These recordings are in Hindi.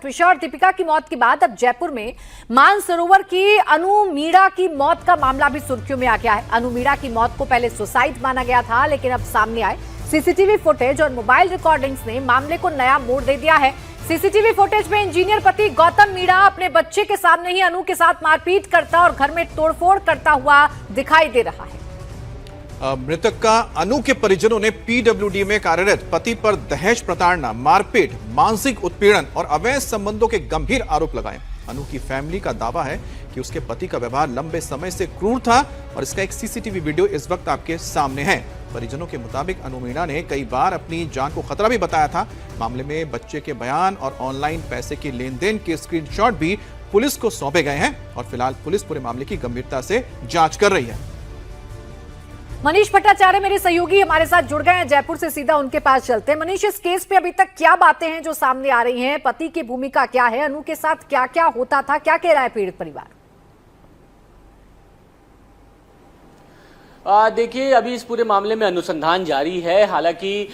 त्विषा और दीपिका की मौत के बाद अब जयपुर में मानसरोवर की अनु मीणा की मौत का मामला भी सुर्खियों में आ गया है। अनु मीणा की मौत को पहले सुसाइड माना गया था, लेकिन अब सामने आए सीसीटीवी फुटेज और मोबाइल रिकॉर्डिंग्स ने मामले को नया मोड़ दे दिया है। सीसीटीवी फुटेज में इंजीनियर पति गौतम मीणा अपने बच्चे के सामने ही अनु के साथ मारपीट करता और घर में तोड़फोड़ करता हुआ दिखाई दे रहा है। मृतक का अनु के परिजनों ने पीडब्ल्यूडी में कार्यरत पति पर दहेज प्रताड़ना, मारपीट, मानसिक उत्पीड़न और अवैध संबंधों के गंभीर आरोप लगाए। अनु की फैमिली का दावा है कि उसके पति का व्यवहार लंबे समय से क्रूर था और इसका एक सीसीटीवी वीडियो इस वक्त आपके सामने है। परिजनों के मुताबिक अनु मीणा ने कई बार अपनी जान को खतरा भी बताया था। मामले में बच्चे के बयान और ऑनलाइन पैसे के लेन देन के स्क्रीनशॉट भी पुलिस को सौंपे गए हैं और फिलहाल पुलिस पूरे मामले की गंभीरता से जांच कर रही है। मनीष भट्टाचार्य मेरे सहयोगी हमारे साथ जुड़ गए हैं जयपुर से, सीधा उनके पास चलते हैं। मनीष, इस केस पे अभी तक क्या बातें हैं जो सामने आ रही हैं? पति की भूमिका क्या है? अनु के साथ क्या क्या होता था? क्या कह रहा है पीड़ित परिवार? देखिए, अभी इस पूरे मामले में अनुसंधान जारी है। हालांकि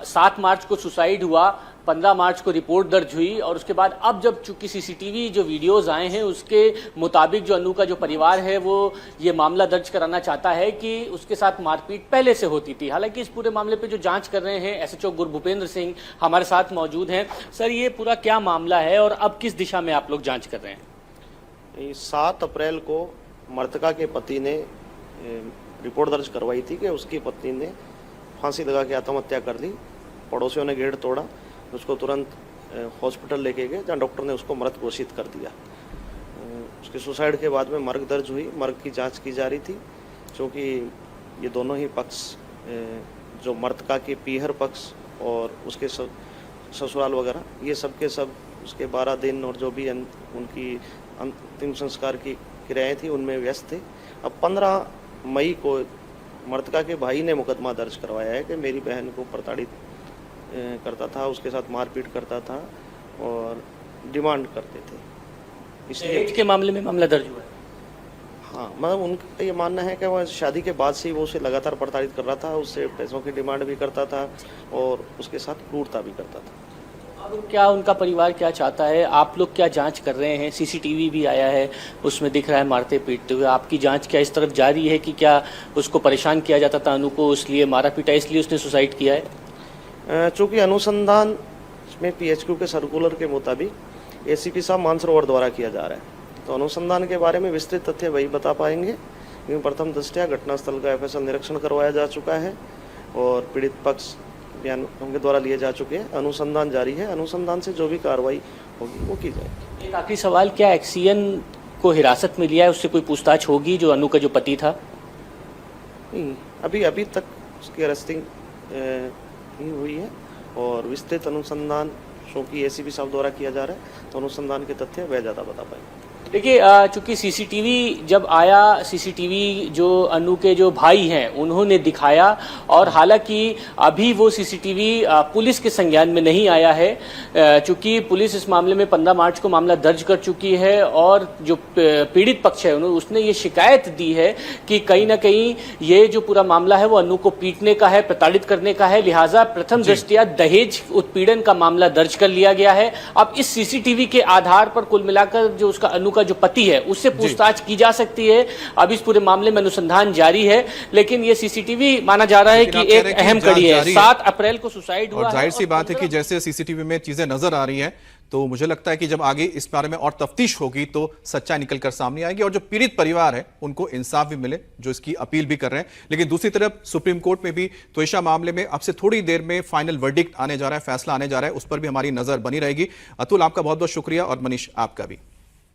7 मार्च को सुसाइड हुआ, 15 मार्च को रिपोर्ट दर्ज हुई और उसके बाद अब जब चूंकि सीसीटीवी जो वीडियोस आए हैं उसके मुताबिक जो अनु का जो परिवार है वो ये मामला दर्ज कराना चाहता है कि उसके साथ मारपीट पहले से होती थी। हालांकि इस पूरे मामले पे जो जांच कर रहे हैं एसएचओ गुरभूपेंद्र सिंह हमारे साथ मौजूद हैं। सर, ये पूरा क्या मामला है और अब किस दिशा में आप लोग जाँच कर रहे हैं? 7 अप्रैल को मृतका के पति ने रिपोर्ट दर्ज करवाई थी कि उसकी पत्नी ने फांसी लगा के आत्महत्या कर ली। पड़ोसियों ने गेट तोड़ा, उसको तुरंत हॉस्पिटल लेके गए जहाँ डॉक्टर ने उसको मृत घोषित कर दिया। उसके सुसाइड के बाद में मर्ग दर्ज हुई, मर्ग की जांच की जा रही थी। क्योंकि ये दोनों ही पक्ष, जो मृतका के पीहर पक्ष और उसके ससुराल वगैरह, ये सब के सब उसके 12 दिन और जो भी उनकी अंतिम संस्कार की क्रियाएँ थी उनमें व्यस्त थे। अब 15 मई को मृतका के भाई ने मुकदमा दर्ज करवाया है कि मेरी बहन को प्रताड़ित करता था, उसके साथ मारपीट करता था और डिमांड करते थे। इसलिए के मामले में मामला दर्ज हुआ है। हाँ, मतलब उनका ये मानना है कि वह शादी के बाद से ही वो उसे लगातार प्रताड़ित कर रहा था, उससे पैसों की डिमांड भी करता था और उसके साथ क्रूरता भी करता था। अब क्या उनका परिवार क्या चाहता है? आप लोग क्या जांच कर रहे हैं? सीसीटीवी भी आया है, उसमें दिख रहा है मारते पीटते हुए। आपकी जांच क्या इस तरफ जारी है कि क्या उसको परेशान किया जाता था अनु को, इसलिए मारा पीटा, इसलिए उसने सुसाइड किया है? चूँकि अनुसंधान में पीएचक्यू के सर्कुलर के मुताबिक एसीपी साहब मानसरोवर द्वारा किया जा रहा है, तो अनुसंधान के बारे में विस्तृत तथ्य वही बता पाएंगे। क्योंकि प्रथम दृष्टया घटनास्थल का एफएसएल निरीक्षण करवाया जा चुका है और पीड़ित पक्ष बयान उनके द्वारा लिए जा चुके हैं। अनुसंधान जारी है, अनुसंधान से जो भी कार्रवाई होगी वो की जाएगी। एक आखिरी सवाल, क्या एक्सीएन को हिरासत में लिया है? उससे कोई पूछताछ होगी, जो अनु का जो पति था? नहीं, अभी तक उसकी अरेस्टिंग नहीं हुई है और विस्तृत अनुसंधान क्योंकि एसीपी साहब द्वारा किया जा रहा है, तो अनुसंधान के तथ्य वह ज़्यादा बता पाएंगे। देखिए, चूंकि सीसीटीवी जब आया, सीसीटीवी जो अनु के जो भाई हैं उन्होंने दिखाया और हालांकि अभी वो सीसीटीवी पुलिस के संज्ञान में नहीं आया है। चूंकि पुलिस इस मामले में 15 मार्च को मामला दर्ज कर चुकी है और जो पीड़ित पक्ष है उसने ये शिकायत दी है कि कहीं ना कहीं ये जो पूरा मामला है वो अनु को पीटने का है, प्रताड़ित करने का है, लिहाजा प्रथम दृष्टया दहेज उत्पीड़न का मामला दर्ज कर लिया गया है। अब इस सीसीटीवी के आधार पर कुल मिलाकर जो उसका अनु का जो पति है उससे पूछताछ की जा सकती है। अब इस पूरे मामले में अनुसंधान जारी है, लेकिन ये सीसीटीवी माना जा रहा है कि एक अहम कड़ी है। 7 अप्रैल को सुसाइड हुआ, और जाहिर सी बात है कि जैसे सीसीटीवी में चीजें नजर आ रही हैं, तो मुझे लगता है कि जब आगे इस बारे में और तफ्तीश होगी तो सच्चाई निकलकर सामने आएगी और जो पीड़ित परिवार है उनको इंसाफ भी मिले, जो इसकी अपील भी कर रहे हैं। लेकिन दूसरी तरफ सुप्रीम कोर्ट में भी त्विषा मामले में अब से थोड़ी देर में फाइनल वर्डिक्ट आने जा रहा है, फैसला आने जा रहा है, उस पर भी हमारी नजर बनी रहेगी। अतुल, आपका बहुत बहुत शुक्रिया और मनीष, आपका भी।